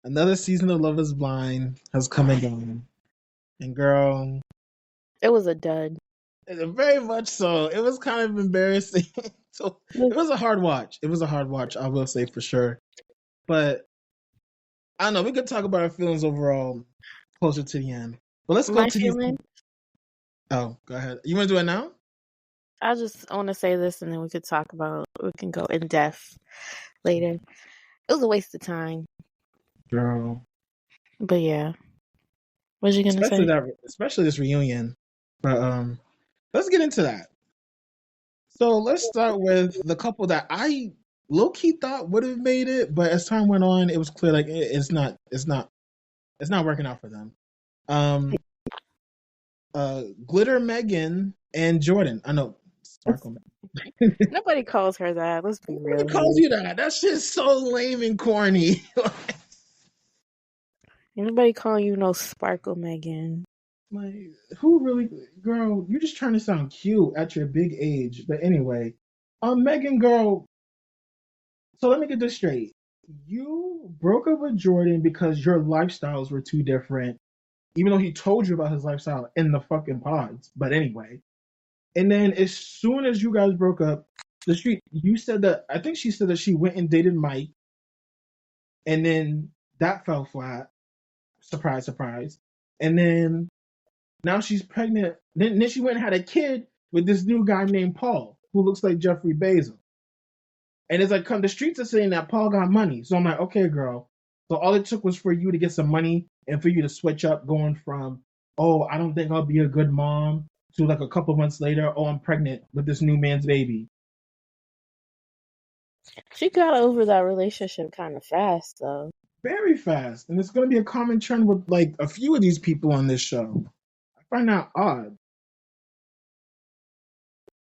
Another season of Love Is Blind has come and gone, and girl, It was a dud. very much so. It was kind of embarrassing. So it was a hard watch. It was a hard watch, I will say for sure. But I don't know. We could talk about our feelings overall closer to the end. But let's go My to these. feeling, Oh, go ahead. You want to do it now? I just want to say this and then we can go in depth later. It was a waste of time. Girl. But yeah. What you gonna say? Especially this reunion. But let's get into that. So let's start with the couple that I low key thought would have made it, but as time went on, it was clear like it's not working out for them. Um, Glitter Megan and Jordan. I know Sparkle. Nobody calls her that. Let's be real. Nobody calls you that. That shit's so lame and corny. Nobody calling you no Sparkle Megan. Like, who really, girl? You're just trying to sound cute at your big age. But anyway, Megan, girl. So let me get this straight. You broke up with Jordan because your lifestyles were too different, even though he told you about his lifestyle in the fucking pods. But anyway, and then as soon as you guys broke up, you said that I think she said that she went and dated Mike, and then that fell flat. Surprise, surprise. And then now she's pregnant. Then she went and had a kid with this new guy named Paul, who looks like Jeffrey Bezos. And it's like, come the streets are saying that Paul got money. So I'm like, okay, girl. So all it took was for you to get some money and for you to switch up, going from, oh, I don't think I'll be a good mom, to like a couple months later, oh, I'm pregnant with this new man's baby. She got over that relationship kind of fast, though. Very fast. And it's going to be a common trend with like a few of these people on this show. I find that odd.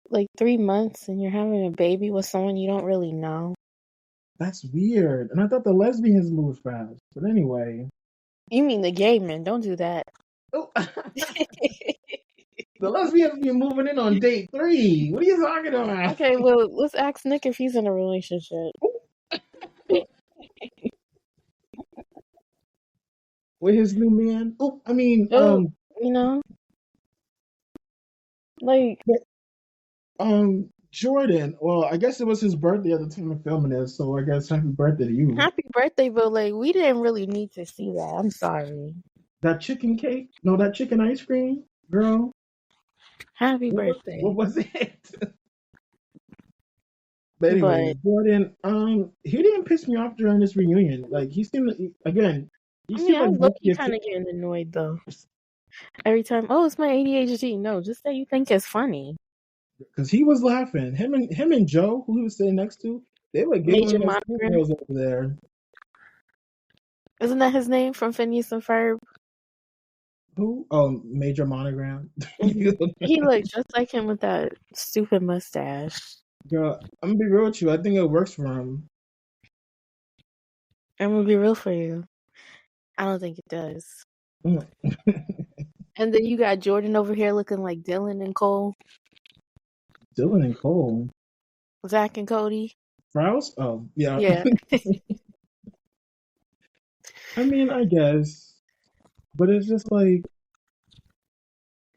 Like 3 months and you're having a baby with someone you don't really know. That's weird. And I thought the lesbians moved fast. But anyway. You mean the gay men? Don't do that. Oh. The lesbians be moving in on date 3. What are you talking about? Okay, well, let's ask Nick if he's in a relationship. With his new man? Oh, I mean, you know? Like, Jordan. Well, I guess it was his birthday at the time of filming this, so I guess happy birthday to you. Happy birthday, but like, we didn't really need to see that. I'm sorry. That chicken cake? No, that chicken ice cream? Girl. Happy birthday. What was it? But anyway, Jordan, he didn't piss me off during this reunion. Like, he seemed, again, he seemed I was kind of getting annoyed, though. Every time, oh, it's my ADHD. No, just that you think it's funny. Because he was laughing. Him and Joe, who he was sitting next to, they were giggling like girls over there. Isn't that his name from Phineas and Ferb? Who? Oh, Major Monogram. He looked just like him with that stupid mustache. Girl, I'm gonna be real with you. I think it works for him. I'm gonna be real for you. I don't think it does. And then you got Jordan over here looking like Dylan and Cole. Dylan and Cole. Zach and Cody. Sprouse? Oh, yeah. Yeah. I mean, I guess. But it's just like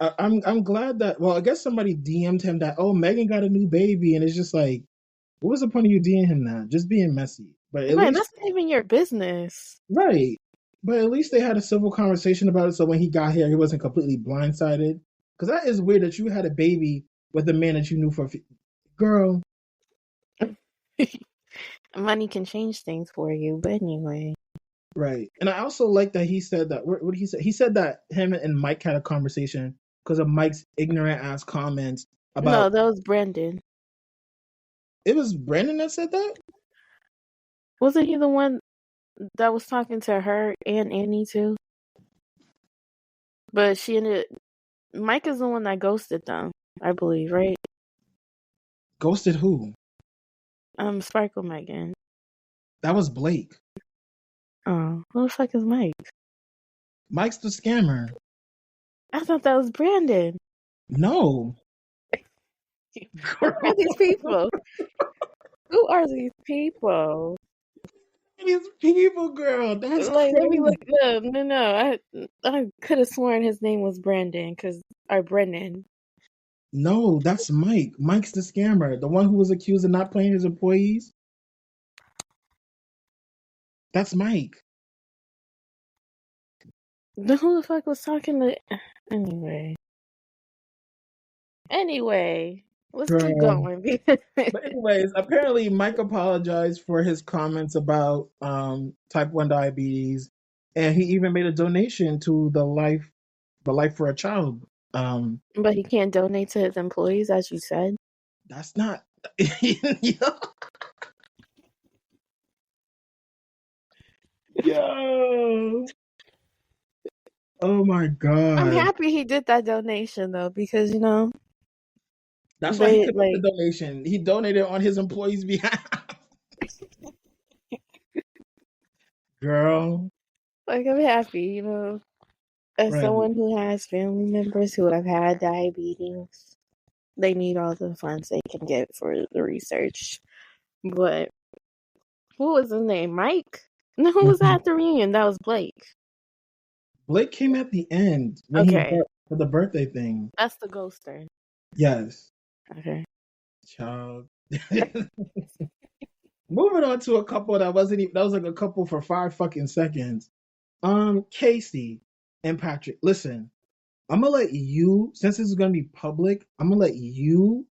I'm glad that, well, I guess somebody DM'd him that, oh, Megan got a new baby, and it's just like, what was the point of you DMing him that? Just being messy. But at least, that's not even your business. Right. But at least they had a civil conversation about it, so when he got here, he wasn't completely blindsided. Because that is weird that you had a baby with a man that you knew for girl. Money can change things for you, but anyway. Right. And I also like that he said that, what did he say? He said that him and Mike had a conversation because of Mike's ignorant ass comments about. No, that was Brandon. It was Brandon that said that? Wasn't he the one that was talking to her and Annie too? But Mike is the one that ghosted them, I believe, right? Ghosted who? Sparkle Megan. That was Blake. Oh, who the fuck is Mike? Mike's the scammer. I thought that was Brandon. No. Who are these people? Who are these people? his people, girl. That's Like, let me crazy. look. No. I could have sworn his name was Brendan, or Brennan. No, that's Mike. Mike's the scammer, the one who was accused of not paying his employees. That's Mike. Who the fuck was talking to? Anyway, let's keep Girl. going. But anyways, apparently Mike apologized for his comments about type 1 diabetes, and he even made a donation to the Life for a Child. But he can't donate to his employees, as you said. That's not Yo. Oh my I'm god. happy he did that donation though, because That's why he they could make the donation. He donated on his employees' behalf. Girl. like, I'm happy, as Right. someone who has family members who have had diabetes, they need all the funds they can get for the research. But who was his name? Mike? No, who was at the reunion? That was Blake. Blake came at the end when Okay. for the birthday thing. That's the ghoster. Yes. Okay. Child. Moving on to a couple that wasn't even, that was like a couple for 5 fucking seconds. Casey and Patrick. Listen, I'm gonna let you, since this is gonna be public, I'm gonna let you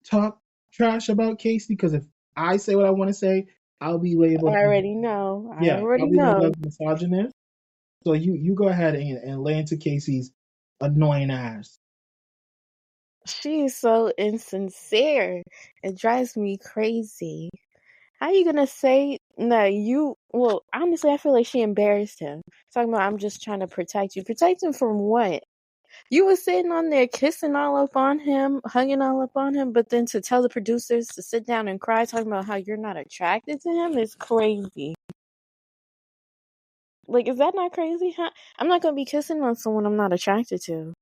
talk trash about Casey, because if I say what I want to say, I'll be labeled. I already know. I'll be labeled as misogynist. So you go ahead and lay into Casey's annoying ass. She is so insincere. It drives me crazy. How are you gonna say that well, honestly, I feel like she embarrassed him. Talking about, I'm just trying to protect you. Protect him from what? You were sitting on there kissing all up on him, hugging all up on him, but then to tell the producers to sit down and cry, talking about how you're not attracted to him is crazy. Like, is that not crazy? I'm not gonna be kissing on someone I'm not attracted to.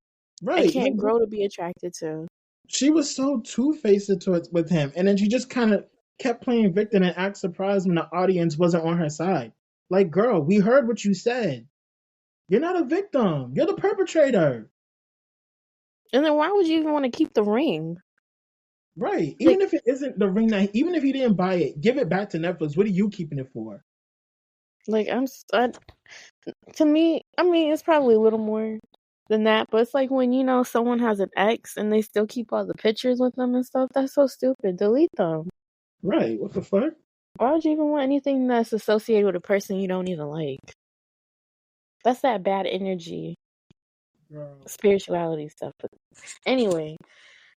Right. I can't grow to be attracted to. She was so two-faced with him, and then she just kind of kept playing victim and act surprised when the audience wasn't on her side. Like, girl, we heard what you said. You're not a victim. You're the perpetrator. And then why would you even want to keep the ring? Right. Even if it isn't the ring that, even if he didn't buy it, give it back to Netflix. What are you keeping it for? Like, to me, I mean, it's probably a little more than that, but it's like when someone has an ex and they still keep all the pictures with them and stuff. That's so stupid. Delete them. Right. What the fuck? Why would you even want anything that's associated with a person you don't even like? That's that bad energy, spirituality stuff. But anyway,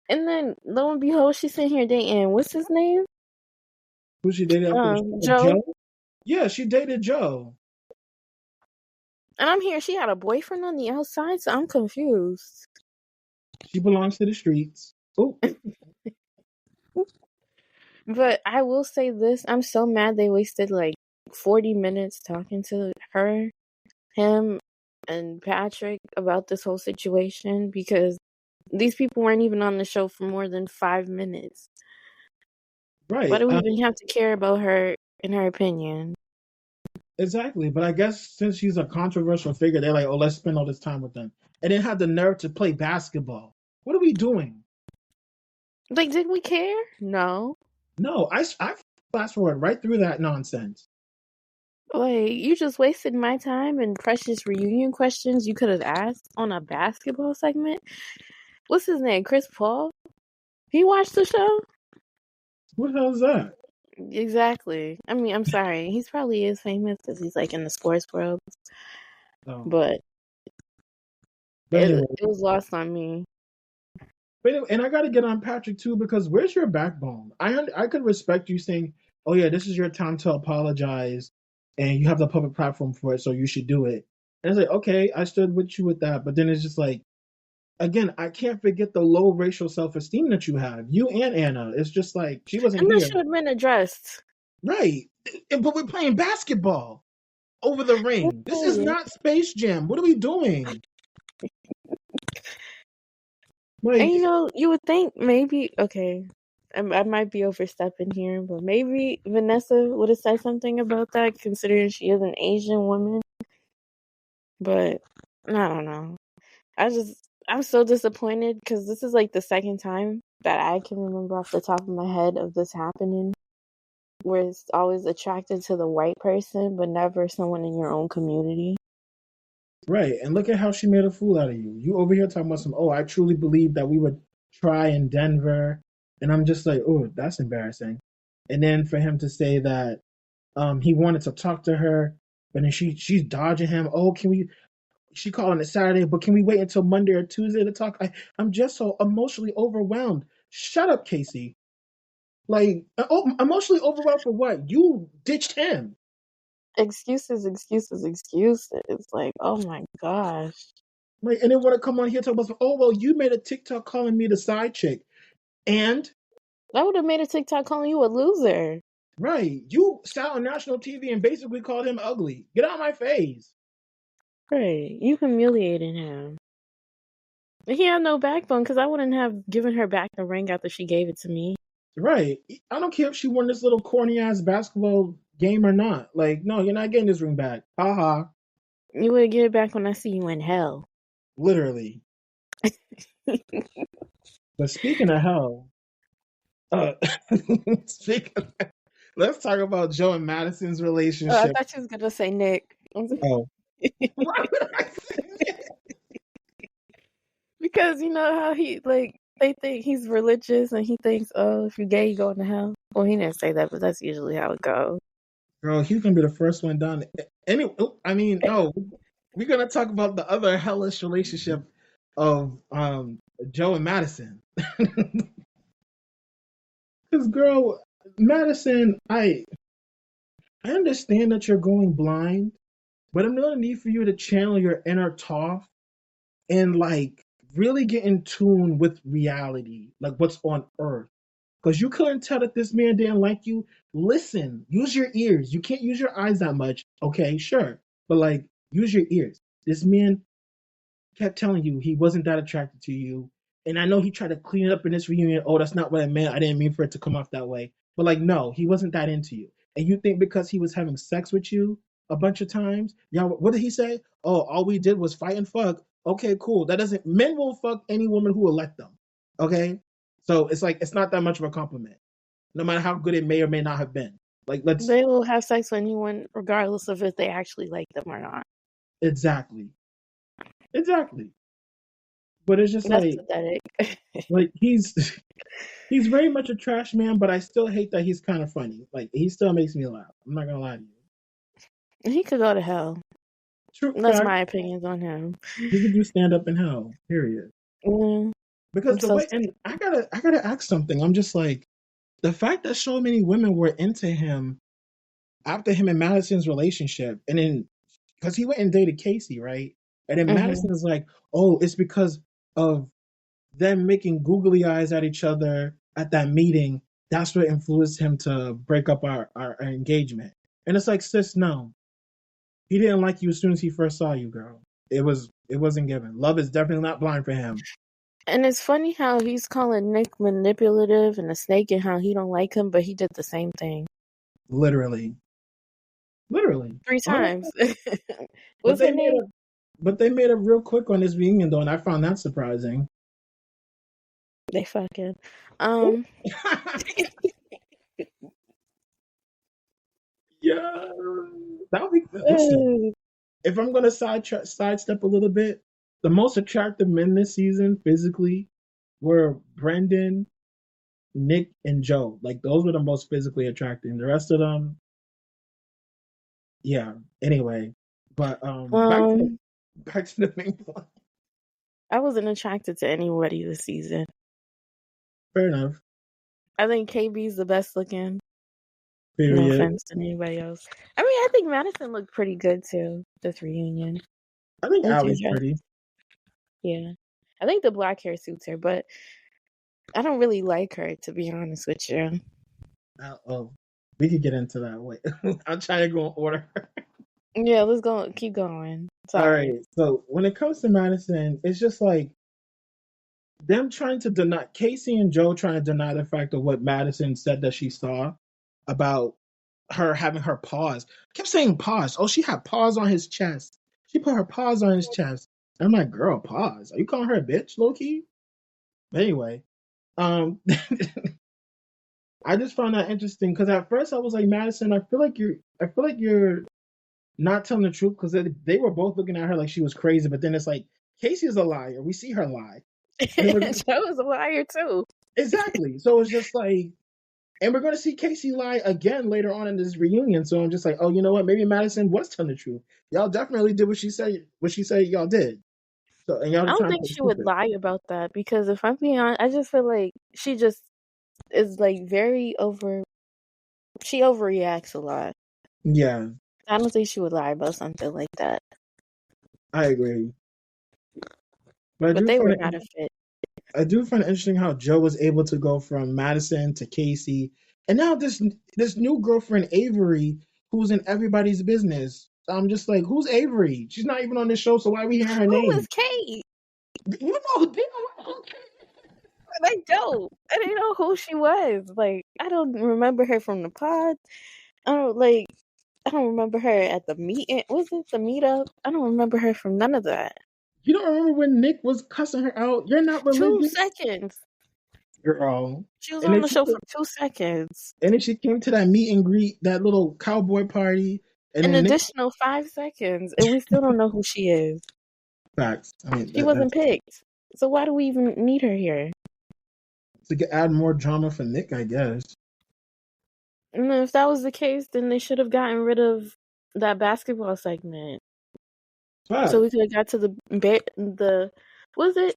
and then lo and behold, she's sitting here dating, what's his name? Who she dated after Joe? Yeah, she dated Joe. And I'm here, she had a boyfriend on the outside, so I'm confused. She belongs to the streets. Oh. But I will say this, I'm so mad they wasted like 40 minutes talking to her, him, and Patrick about this whole situation, because these people weren't even on the show for more than 5 minutes. Right. Why do we even have to care about her and her opinion? Exactly. But I guess since she's a controversial figure, they're like, oh, let's spend all this time with them. And then have the nerve to play basketball. What are we doing? Like, did we care? No. No, I fast forward right through that nonsense. Like, you just wasted my time and precious reunion questions you could have asked on a basketball segment. What's his name? Chris Paul? He watched the show? What the hell is that? Exactly. I mean, I'm sorry. He probably is famous because he's like in the sports world. Oh. But anyway. It was lost on me. But anyway, and I got to get on Patrick too, because where's your backbone? I could respect you saying, oh yeah, this is your time to apologize, and you have the public platform for it, so you should do it. And it's like, okay, I stood with you with that, but then it's just like, again, I can't forget the low racial self-esteem that you have. You and Anna. It's just like, she wasn't here. And that should have been addressed. Right. But we're playing basketball over the ring. This is not Space Jam. What are we doing? Like, and you would think maybe, okay, I might be overstepping here, but maybe Vanessa would have said something about that, considering she is an Asian woman. But I don't know. I'm so disappointed because this is like the second time that I can remember off the top of my head of this happening, where it's always attracted to the white person, but never someone in your own community. Right. And look at how she made a fool out of you. You over here talking about some, oh, I truly believe that we would try in Denver. And I'm just like, oh, that's embarrassing. And then for him to say that he wanted to talk to her, but then she's dodging him. Oh, can we she calling it Saturday, but can we wait until Monday or Tuesday to talk? I'm just so emotionally overwhelmed. Shut up, Casey. Like, emotionally overwhelmed for what? You ditched him. Excuses, excuses, excuses. Like, oh my gosh. Like, and then want to come on here talk about, oh well, you made a TikTok calling me the side chick, and I would have made a TikTok calling you a loser. right, you sat on national TV and basically called him ugly. Get out of my face. Right. You humiliated him. He had no backbone because I wouldn't have given her back the ring after she gave it to me. Right. I don't care if she won this little corny ass basketball game or not. Like, no, you're not getting this ring back. Ha ha. You would get it back when I see you in hell. Literally. But speaking of hell, uh, let's talk about Joe and Madison's Oh, I relationship. thought you was gonna say Nick. Oh, why would I say it? Because you know how they think he's religious and he thinks, oh, if you're gay, you go to hell. Well, he didn't say that, but that's usually how it goes. Girl, he's gonna be the first one done. Anyway, I mean, no, we're gonna talk about the other hellish relationship of Joe and Madison. Because, girl, Madison, I understand that you're going blind, but I'm gonna need for you to channel your inner Toph and like really get in tune with reality, like what's on Earth. Because you couldn't tell that this man didn't like you. Listen, use your ears. You can't use your eyes that much. Okay, sure. But like, use your ears. This man kept telling you he wasn't that attracted to you. And I know he tried to clean it up in this reunion. Oh, that's not what I meant. I didn't mean for it to come off that way. But like, no, he wasn't that into you. And you think because he was having sex with you a bunch of times, yeah, what did he say? Oh, all we did was fight and fuck. Okay, cool. That doesn't men won't fuck any woman who will let them. Okay? So it's like it's not that much of a compliment, no matter how good it may or may not have been. Like let's They will have sex with anyone, regardless of if they actually like them or not. exactly. Exactly. But it's just That's pathetic. like he's very much a trash man, but I still hate that he's kind of funny. Like he still makes me laugh. I'm not gonna lie to you. He could go to hell. True That's fact. my opinions on him. He could do stand up in hell. Period. Mm, Because I'm the so way, and I gotta ask something. I'm just like the fact that so many women were into him after him and Madison's relationship, and then because he went and dated Casey, right? And then mhm. Madison is like, oh, it's because of them making googly eyes at each other at that meeting. That's what influenced him to break up our engagement. And it's like, sis, no. He didn't like you as soon as he first saw you, girl. It wasn't given. Love is definitely not blind for him. And it's funny how he's calling Nick manipulative and a snake and how he don't like him, but he did the same thing Literally. Literally. 3 times. But What's they her made name? a but they made it real quick on this reunion though, and I found that surprising. They fucking. Um. Yeah. That would be listen. If I'm gonna sidestep a little bit, the most attractive men this season physically were Brendan, Nick, and Joe. Like those were the most physically attractive. The rest of them, yeah. Anyway, but Um. back to the main point. I wasn't attracted to anybody this season. Fair enough. I think KB's the best looking. No Period. offense to anybody else. I mean, I think Madison looked pretty good too. This reunion. I think With her Allie's dress. pretty. Yeah. I think the black hair suits her, but I don't really like her, to be honest with you. Oh, we could get into that. Wait, I'm trying to go in order. Yeah, let's go. Keep going. All Sorry. right. So when it comes to Madison, it's just like them trying to deny Casey and Joe trying to deny the fact of what Madison said that she saw about her having her paws. I kept saying paws. Oh, she had paws on his chest. She put her paws on his chest. And I'm like, girl, paws. Are you calling her a bitch, low key? Anyway, um, I just found that interesting because at first I was like, Madison, I feel like you're not telling the truth because they were both looking at her like she was crazy. But then it's like Casey's a liar. We see her lie, and then Joe is a liar too. exactly. So it's just like, and we're going to see Casey lie again later on in this reunion. So I'm just like, oh, you know what? Maybe Madison was telling the truth. Y'all definitely did what she said. What she said, y'all did. So and y'all I just don't trying to think play she would stupid. lie about that because if I'm being honest, I just feel like she just is like very over. She overreacts a lot. Yeah, I don't think she would lie about something like that. I agree. But But they were not a fit. I do find it interesting how Joe was able to go from Madison to Casey, and now this new girlfriend Avery, who's in everybody's business. I'm just like, who's Avery? She's not even on this show, so why are we hearing her Who was name? Kate? You know, damn, I don't. I didn't know who she was. Like, I don't remember her from the pod. I don't like. I don't remember her at the meeting. Was it the meetup? I don't remember her from none of that. you don't remember when Nick was cussing her out? You're not 2 seconds. girl. She was And on then the show for 2 seconds. she came to that meet and greet, that little cowboy party, and An then Nick additional 5 seconds, and we still don't know who she is. facts. I mean, She wasn't that's picked. So why do we even need her here? add more drama for Nick, I guess. And if that was the case, then they should have gotten rid of that basketball segment. So we Facts. could have got to the was it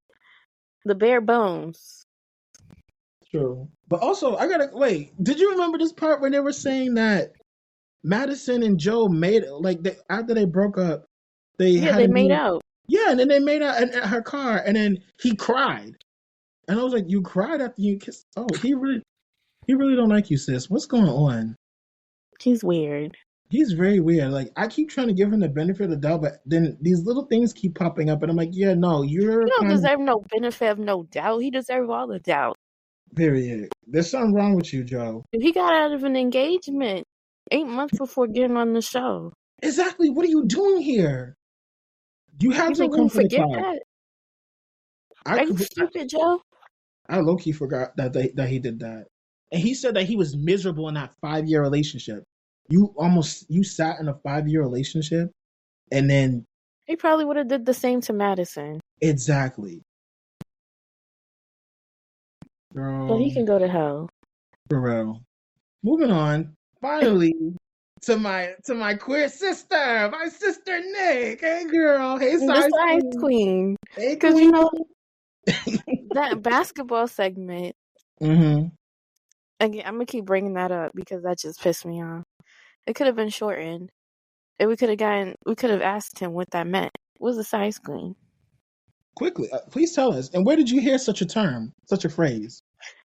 the bare bones. True. But also, I gotta wait. Did you remember this part when they were saying that Madison and Joe made after they broke up, they Yeah, had they a made new out. yeah, and then they made out at her car, and then he cried, and I was like, you cried after you kissed? Oh, he really don't like you, sis. What's going on? He's weird. He's very weird. Like I keep trying to give him the benefit of the doubt, but then these little things keep popping up, and I'm like, yeah, no, He you're don't kind of deserve no benefit of no doubt. He deserves all the doubt. period. There's something wrong with you, Joe. He got out of an engagement 8 months before getting on the show. Exactly. What are you doing here? You You had to think come we for the forget cloud. that? I Are you could. stupid, Joe? I low key forgot that he did that, and he said that he was miserable in that 5 year relationship. You sat in a 5 year relationship, and then He probably would have did the same to Madison. exactly, So he girl, can go to hell. for real. Moving on, finally to my queer sister, my sister Nick. Hey girl, hey The size science queen, queen. hey Because, queen. that basketball segment, Mm-hmm. again, I'm going to keep bringing that up because that just pissed me off. It could have been shortened. And we could have asked him what that meant. What was the science queen? Quickly, please tell us. And where did you hear such a term, such a phrase?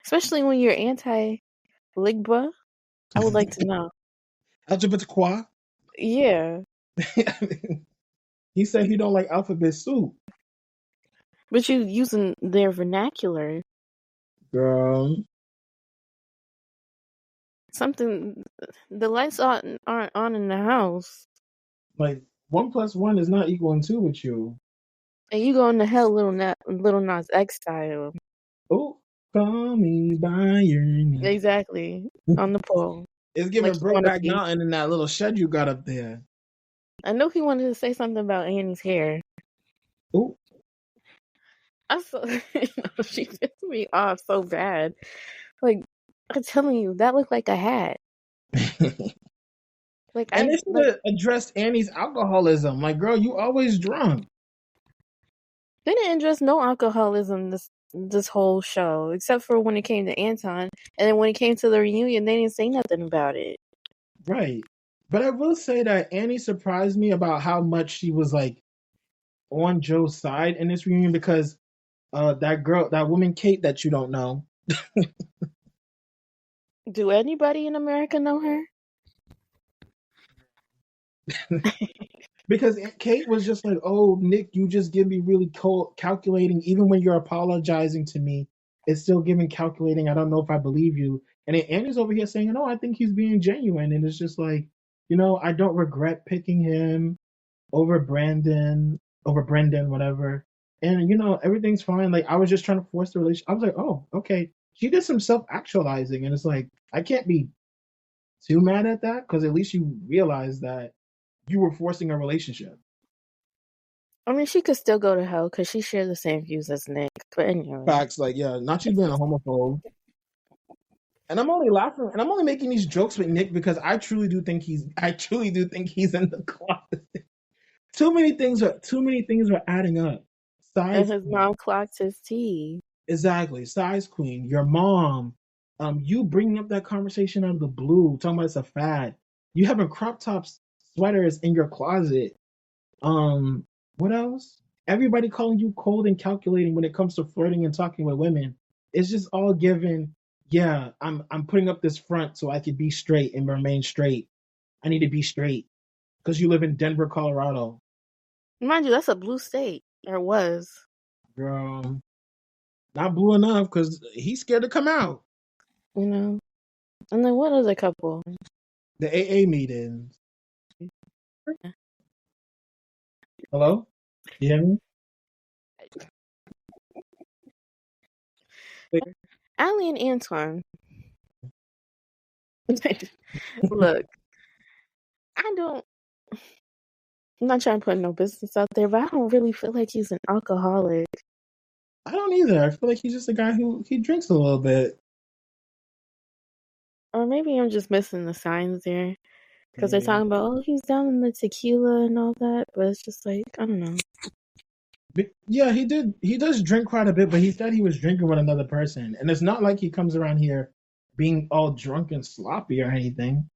Especially when you're anti-Ligba. I would like to know. LGBTQ. Yeah. He said he don't like alphabet soup. But you using their vernacular. Girl. Something, the lights aren't on in the house. Like 1 + 1 is not equaling 2 with you. And you going to hell, Little Nas X style. Oh, call me by your name. Exactly. On the pole. It's Like giving you want to Brokeback be. Mountain in that little shed you got up there. I know he wanted to say something about Annie's hair. Oh, I saw, she pissed me off so bad. Like, I'm telling you, that looked like a hat. Like and they should have addressed Annie's alcoholism. Like, girl, you always drunk. they didn't address no alcoholism this whole show, except for when it came to Anton, and then when it came to the reunion, they didn't say nothing about it. Right. But I will say that Annie surprised me about how much she was like on Joe's side in this reunion because that woman Kate that you don't know. Do anybody in America know her? Because Kate was just like, "Oh, Nick, you just give me really cold, calculating. Even when you're apologizing to me, it's still giving calculating. I don't know if I believe you." And then Annie's over here saying, "No, I think he's being genuine." And it's just like, I don't regret picking him over Brendan, whatever. And everything's fine. Like I was just trying to force the relationship. I was like, "Oh, okay." She did some self actualizing, and it's like I can't be too mad at that because at least you realize that you were forcing a relationship. I mean, she could still go to hell because she shared the same views as Nick. But anyway, Facts, like, yeah, not you being a homophobe. And I'm only laughing and I'm only making these jokes with Nick because I truly do think he's in the closet. Too many things are adding up. and Size his mom clocked his tea. exactly, size queen, your mom, you bringing up that conversation out of the blue, talking about it's a fad. You having crop tops sweaters in your closet. Um, what else? Everybody calling you cold and calculating when it comes to flirting and talking with women. It's just all given. Yeah, I'm putting up this front so I could be straight and remain straight. I need to be straight because you live in Denver, Colorado, Mind you, that's a blue state. Or was. girl. Not blue enough because he's scared to come out. You know? And then what other couple? The AA meetings. Hello, you hear me? Allie and Antoine. Look, I'm not trying to put no business out there, but I don't really feel like he's an alcoholic. I don't either. I feel like he's just a guy who he drinks a little bit. Or maybe I'm just missing the signs there. Because they're talking about, oh, he's down in the tequila and all that. But it's just like, I don't know. Yeah, he did. He does drink quite a bit, but he said he was drinking with another person, and it's not like he comes around here being all drunk and sloppy or anything.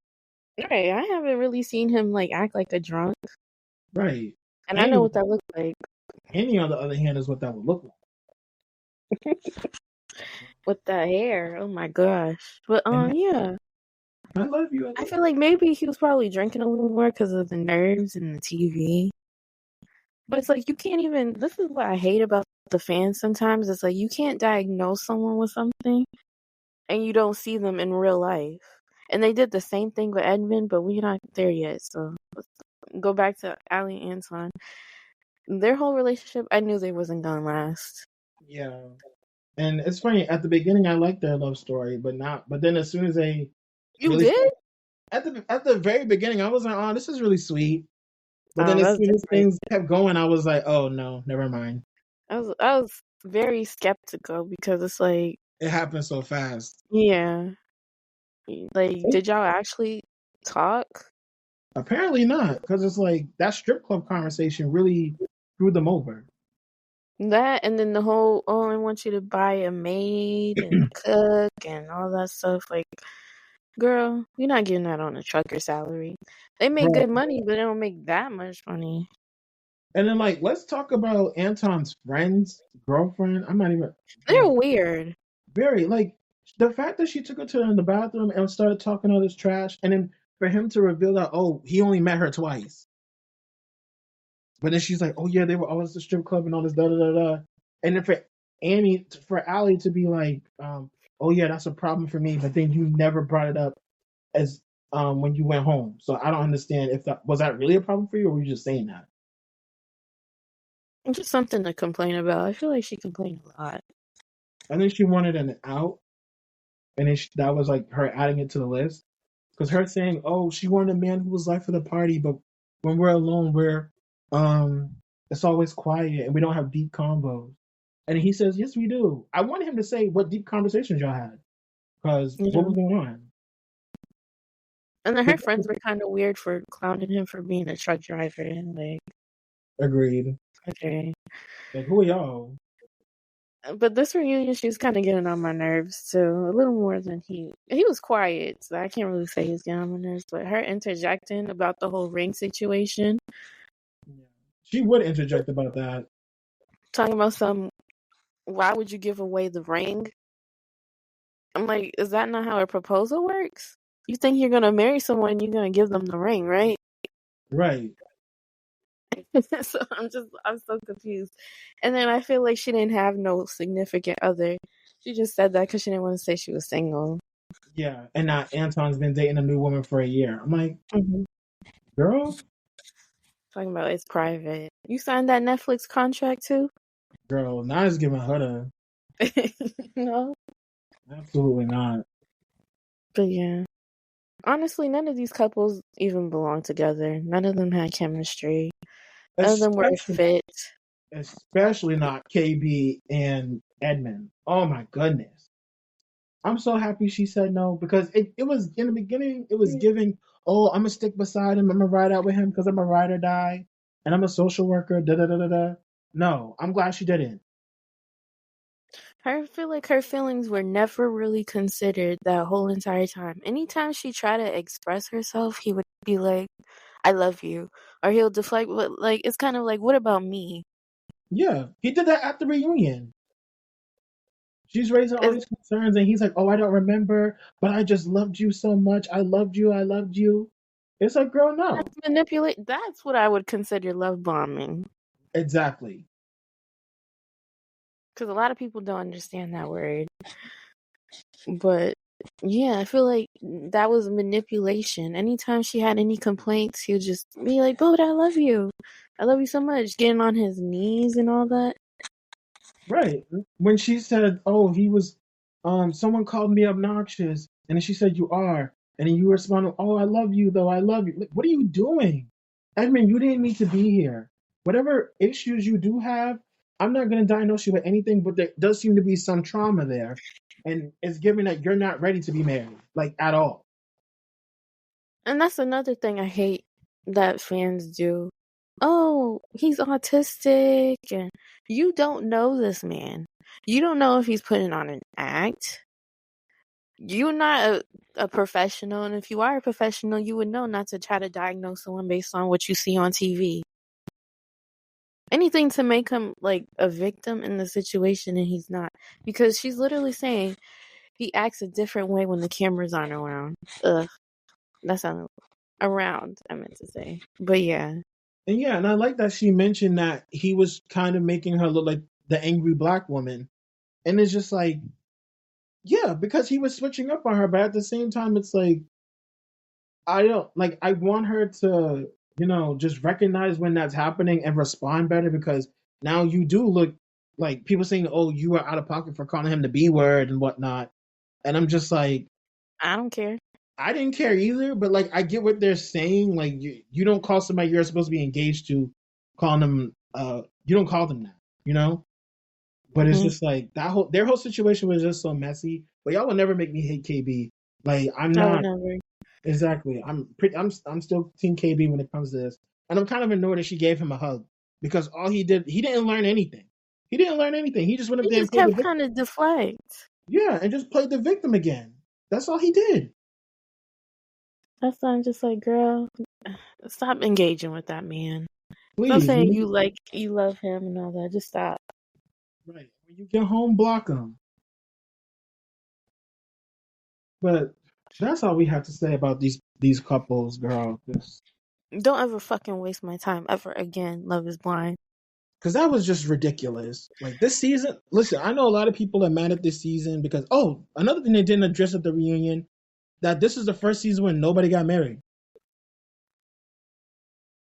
Right, I haven't really seen him like act like a drunk. Right. And I know Annie, what that looks like. Annie, on the other hand, is what that would look like. With the hair. Oh my gosh. But And yeah. I love you. I feel like maybe he was probably drinking a little more because of the nerves and the TV. But it's like you can't even. This is what I hate about the fans sometimes. It's like you can't diagnose someone with something and you don't see them in real life. And they did the same thing with Edmund, but we're not there yet. So let's go back to Allie and Anton. Their whole relationship, I knew they wasn't gonna last. Yeah. And it's funny. At the beginning, I liked their love story, but not. But then, as soon as they You really did? at the very beginning, I was like, "Oh, this is really sweet." But then, as That's soon as different. things kept going, I was like, "Oh no, never mind." I was very skeptical because it's like, It happened so fast. yeah, like did y'all actually talk? Apparently not, because it's like that strip club conversation really threw them over. That and then the whole, oh, I want you to buy a maid and cook and all that stuff. Like, girl, you're not getting that on a trucker salary. They make Right. good money, but they don't make that much money. And then like let's talk about Anton's friend's girlfriend. I'm not even They're like weird. very like the fact that she took her to in the bathroom and started talking all this trash, and then for him to reveal that he only met her twice. But then she's like, oh yeah, they were always at the strip club and all this da da da da. And then for Allie to be like, oh yeah, that's a problem for me, but then you never brought it up as when you went home. So I don't understand if that really a problem for you, or were you just saying that? It's just something to complain about. I feel like she complained a lot. I think she wanted an out, and that was like her adding it to the list. Because her saying, "Oh, she wanted a man who was life of the party," but when we're alone, um, it's always quiet and we don't have deep combos. And he says, "Yes, we do." I wanted him to say what deep conversations y'all had, because You what was know? going on? And then her friends were kind of weird for clowning him for being a truck driver. And like, Agreed. okay. Like, who are y'all? But this reunion, she was kind of getting on my nerves too, a little more than he was quiet, so I can't really say he's getting on my nerves. But her interjecting about the whole ring situation, Yeah. She would interject about that. talking about why would you give away the ring? I'm like, is that not how a proposal works? You think you're gonna marry someone, you're gonna give them the ring, right? Right. So I'm so confused. And then I feel like she didn't have no significant other. She just said that because she didn't want to say she was single. Yeah, and now Anton's been dating a new woman for a year. I'm like, Mm-hmm. girl, Talking about it's private. You signed that Netflix contract too? girl, now it's giving her No. absolutely not. But yeah. Honestly, none of these couples even belong together. None of them had chemistry. None of them were a Especially, fit. especially not KB and Edmund. Oh my goodness. I'm so happy she said no because it was in the beginning, it was giving, oh, I'm gonna stick beside him, I'm gonna ride out with him because I'm a ride or die, and I'm a social worker, da da da da da. No, I'm glad she didn't. I feel like her feelings were never really considered that whole entire time. Anytime she tried to express herself, he would be like, I love you. Or he'll deflect, but like, it's kind of like, what about me? Yeah, he did that at the reunion. She's raising all Is these concerns, and he's like, oh, I don't remember, but I just loved you so much. I loved you. I loved you. It's like, girl, no. that's manipulate? That's what I would consider love bombing. Exactly. Because a lot of people don't understand that word. But yeah, I feel like that was manipulation. Anytime she had any complaints, he would just be like, "But I love you. I love you so much." Getting on his knees and all that. Right. When she said, oh, he was, someone called me obnoxious, and then she said, you are. And then you responded, oh, I love you, though. I love you. Like, what are you doing? Edmund, you didn't need to be here. Whatever issues you do have, I'm not going to diagnose you with anything, but there does seem to be some trauma there. And it's given that you're not ready to be married, like at all. And that's another thing I hate that fans do. Oh, he's autistic, and you don't know this man. You don't know if he's putting on an act. You're not a professional, and if you are a professional, you would know not to try to diagnose someone based on what you see on TV. Anything to make him like a victim in the situation, and he's not. Because she's literally saying he acts a different way when the cameras aren't around. Ugh, that's not around, I meant to say. But yeah. And yeah, and I like that she mentioned that he was kind of making her look like the angry black woman. And it's just like, yeah, because he was switching up on her, but at the same time, it's like I don't like. I want her to, just recognize when that's happening and respond better because now you do look like people saying, "Oh, you are out of pocket for calling him the B word and whatnot," and I'm just like, I don't care. I didn't care either, but like I get what they're saying. Like you don't call somebody you're supposed to be engaged to, calling them, you don't call them that, you know. But it's Mm-hmm. just like their whole situation was just so messy. But y'all will never make me hate KB. Like I'm I would not never. exactly. I'm still Team KB when it comes to this, and I'm kind of annoyed that she gave him a hug because all he didn't learn anything. He didn't learn anything. He just went up He there and just played the kept victim. trying to deflect. Yeah, and just played the victim again. That's all he did. That's why I'm just like, girl, stop engaging with that man. Stop Please, saying you love him and all that. Just stop. right when you get home, block him. But that's all we have to say about these couples, girl. Don't ever fucking waste my time ever again. Love is blind. Because that was just ridiculous. Like this season, listen, I know a lot of people are mad at this season because another thing they didn't address at the reunion that this is the first season when nobody got married.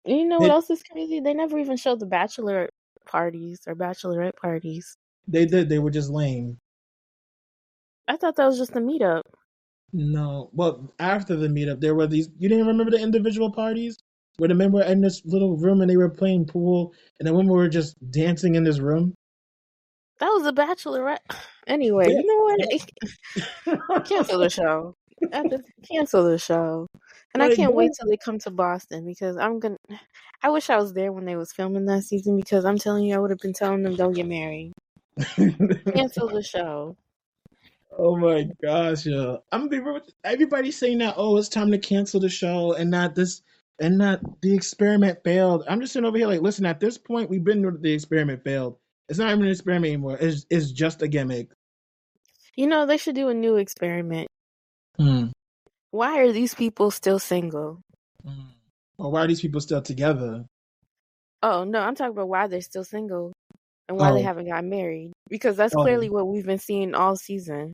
You know what They else is crazy? They never even showed the bachelor parties or bachelorette parties. they did. They were just lame. I thought that was just a meetup. No, well, after the meetup, there were these. You didn't remember the individual parties where the men were in this little room and they were playing pool, and the women were just dancing in this room. That was a bachelorette. Anyway, Yeah, you know what? Cancel the show. Cancel the show. And I like can't wait till they come to Boston because I wish I was there when they was filming that season because I'm telling you, I would have been telling them don't get married. Cancel the show. oh my gosh, yo. I'm gonna be real with everybody's saying that, oh, it's time to cancel the show and not the experiment failed. I'm just sitting over here like, listen, at this point, we've been through the experiment failed. It's not even an experiment anymore. It's just a gimmick. You know, they should do a new experiment. Hmm. Why are these people still single? Or why are these people still together? Oh no, I'm talking about why they're still single and why they Oh, haven't gotten married. Because that's oh. clearly what we've been seeing all season.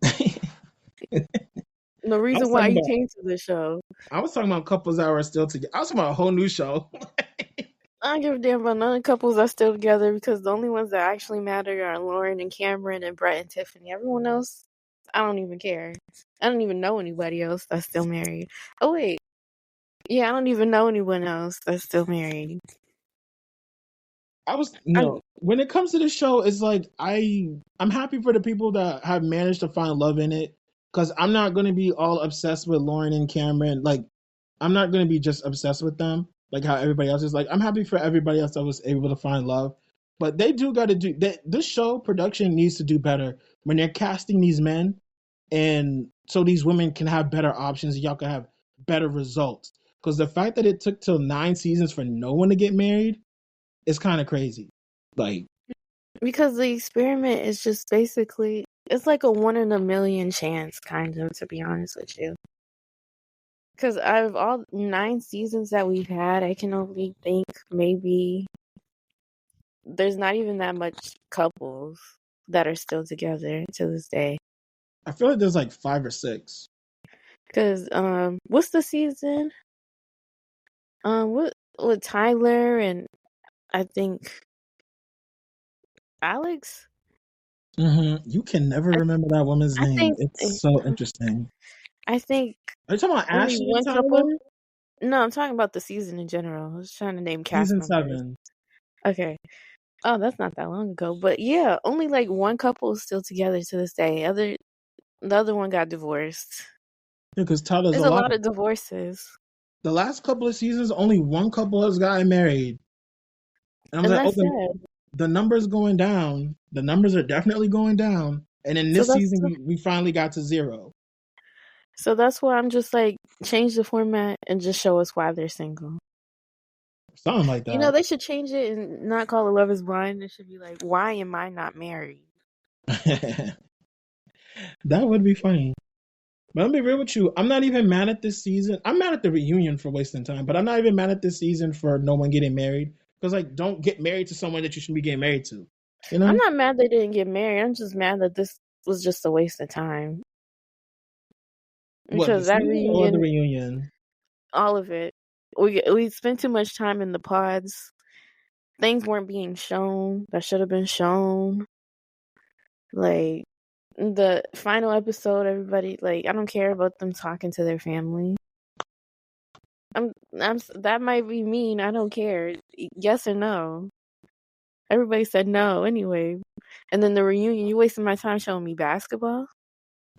I The reason was why talking you about came to the show. I was talking about couples that were still together. I was talking about a whole new show. I don't give a damn about none of the couples that's still together because the only ones that actually matter are Lauren and Cameron and Brett and Tiffany. Everyone else, I don't even care. I don't even know anybody else that's still married. Oh wait, yeah, I don't even know anyone else that's still married. I was, I'm, when it comes to the show, it's like I'm happy for the people that have managed to find love in it, because I'm not going to be all obsessed with Lauren and Cameron. Like, I'm not going to be just obsessed with them like how everybody else is. Like, I'm happy for everybody else that was able to find love, but they do got to do that. This show production needs to do better when they're casting these men, and so these women can have better options and y'all can have better results. Because the fact that it took till 9 seasons for no one to get married, it's kind of crazy. Like, because the experiment is just basically it's like a 1 in a million chance, kind of, to be honest with you. Because out of all 9 seasons that we've had, I can only think maybe there's not even that much couples that are still together to this day. I feel like there's like 5 or 6. Because what's the season? What with Tyler and I think Alex? You can never I remember that woman's I name. think It's so interesting. I think Are you talking about only Ashley and one couple. Tyler? No, I'm talking about the season in general. I was trying to name cast Season members. 7. Okay. Oh, that's not that long ago. But yeah, only like one couple is still together to this day. The other one got divorced. Yeah, because Tyler's There's a alive. lot of divorces. The last couple of seasons, only one couple has gotten married. And I was And like, oh, that's sad. the numbers going down. The numbers are definitely going down. And in So this that's season, we finally got to 0. so that's why I'm just like change the format and just show us why they're single. Something like You know, that. they should change it and not call it Love is Blind. It should be like, why am I not married? That would be funny. But I'll be real with you. I'm not even mad at this season. I'm mad at the reunion for wasting time, but I'm not even mad at this season for no one getting married. Because, like, don't get married to someone that you shouldn't be getting married to. You I'm know? not mad they didn't get married. I'm just mad that this was just a waste of time. What, the Because that season or the reunion, reunion? all of it, we spent too much time in the pods. Things weren't being shown that should have been shown. Like the final episode, everybody like I don't care about them talking to their family. I'm that might be mean. I don't care. Yes or no. Everybody said no anyway. And then the reunion, you wasting my time showing me basketball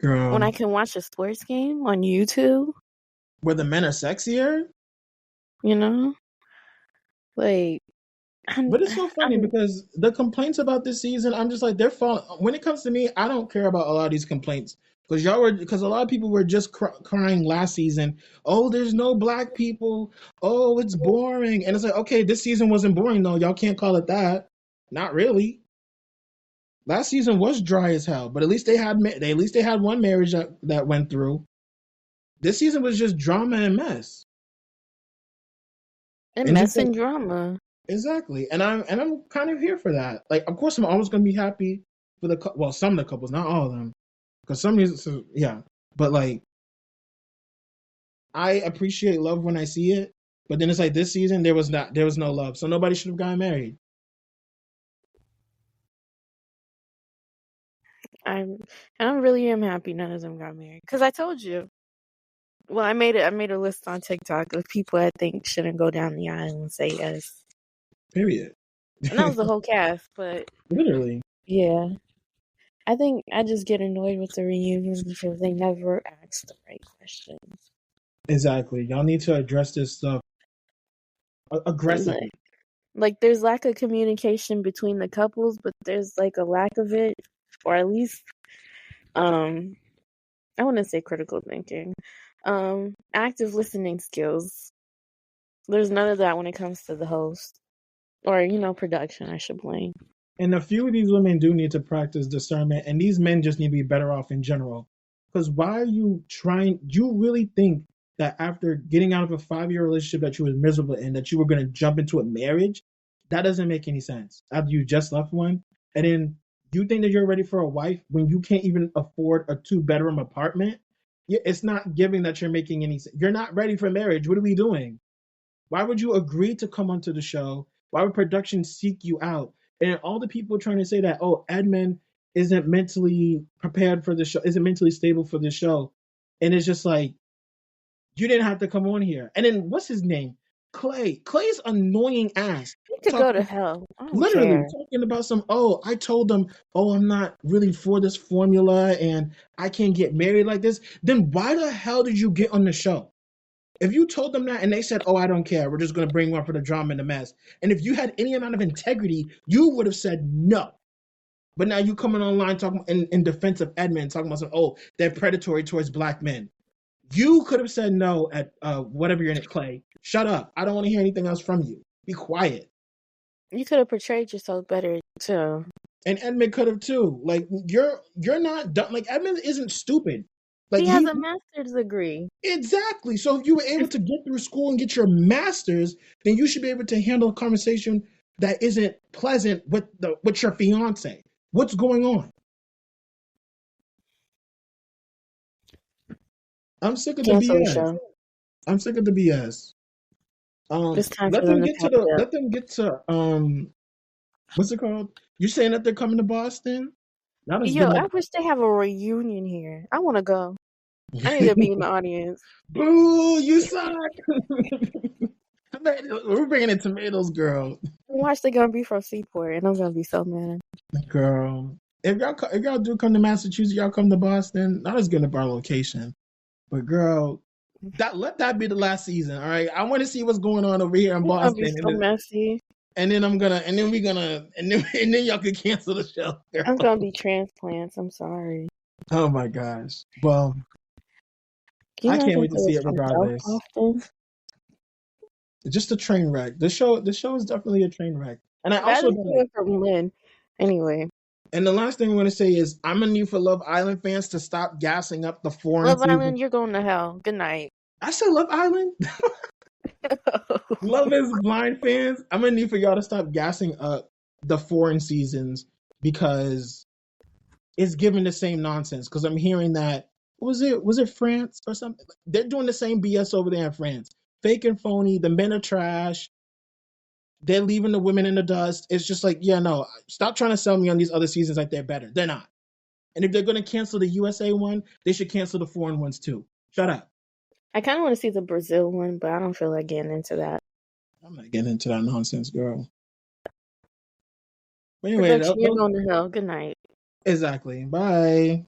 when Girl, I can watch a sports game on YouTube, where the men are sexier? you know? Like I'm But it's so funny I'm because the complaints about this season, I'm just like, they're falling. When it comes to me, I don't care about a lot of these complaints. Because a lot of people were just crying last season. Oh, there's no black people. Oh, it's boring. And it's like, okay, this season wasn't boring though. Y'all can't call it that. Not really. Last season was dry as hell, but at least they had one marriage that went through. This season was just drama and mess. and And just mess like, and drama. exactly, and I'm kind of here for that. Like, of course, I'm always gonna be happy for some of the couples, not all of them, because some reasons, yeah. But like, I appreciate love when I see it, but then it's like this season there was no love, so nobody should have gotten married. I'm and I really am happy none of them got married because I told you. Well, I made a list on TikTok of people I think shouldn't go down the aisle and say yes, Period. and that was the whole cast. But Literally. yeah, I think I just get annoyed with the reunions because they never ask the right questions. Exactly. Y'all need to address this stuff aggressively. Like there's lack of communication between the couples, but there's like a lack of it, or at least um I want to say critical thinking, active listening skills. There's none of that when it comes to the host or production. I should blame. And a few of these women do need to practice discernment, and these men just need to be better off in general. Because why are you trying? Do you really think that after getting out of a 5-year relationship that you were miserable in, that you were going to jump into a marriage. That doesn't make any sense. After you just left one, and then you think that you're ready for a wife when you can't even afford a 2-bedroom apartment. It's not giving that you're making any sense. You're not ready for marriage. What are we doing? Why would you agree to come onto the show? Why would production seek you out? And all the people trying to say that, oh, Edmund isn't mentally prepared for the show, isn't mentally stable for the show. And it's just like, you didn't have to come on here. And then what's his name? Clay. Clay's annoying ass. He could go to Talking hell. I don't literally care. talking about some, oh, I told them, oh, I'm not really for this formula and I can't get married like this. Then why the hell did you get on the show? If you told them that and they said, oh, I don't care, we're just going to bring one for the drama and the mess. And if you had any amount of integrity, you would have said no. But now you coming online talking in defense of Edmund, talking about, oh, they're predatory towards black men. You could have said no at whatever you're in at Clay. Shut up. I don't want to hear anything else from you. Be quiet. You could have portrayed yourself better too. And Edmund could have too. Like you're not dumb. Like Edmund isn't stupid. Like He has a master's degree. Exactly. So if you were able to get through school and get your master's, then you should be able to handle a conversation that isn't pleasant with your fiance. What's going on? I'm sick of the Cancel the BS. show. I'm sick of the BS. It's time Let for them them to get pack to it up. let them get to what's it called? You saying that they're coming to Boston? That is Yo, good. I wish they have a reunion here. I want to go. I need to be in the audience. Boo! You suck. We're bringing in tomatoes, girl. Watch, they gonna be from Seaport, and I'm gonna be so mad. Girl, if y'all do come to Massachusetts, y'all come to Boston. Not as good of our location, but girl, let that be the last season. All right, I want to see what's going on over here in It's gonna Boston, be so messy. and then y'all could cancel the show. Girl. I'm gonna be transplants. I'm sorry. Oh my gosh. Well, You I know can't wait to see it from regardless. South Boston? Just a train wreck. The show is definitely a train wreck. And I That also is good from Lynn. Anyway. And the last thing I'm going to say is I'm going to need for Love Island fans to stop gassing up the foreign Love season. Island, you're going to hell. Good night. I said Love Island. Love is Blind fans. I'm going to need for y'all to stop gassing up the foreign seasons because it's giving the same nonsense. Because I'm hearing that, was it France or something? They're doing the same BS over there in France. Fake and phony. The men are trash. They're leaving the women in the dust. It's just like, yeah, no, stop trying to sell me on these other seasons like they're better. They're not. And if they're going to cancel the USA one, they should cancel the foreign ones too. Shut up. I kind of want to see the Brazil one, but I don't feel like getting into that. I'm not getting into that nonsense, girl. But anyway, You're going to hell. Good night. Exactly. Bye.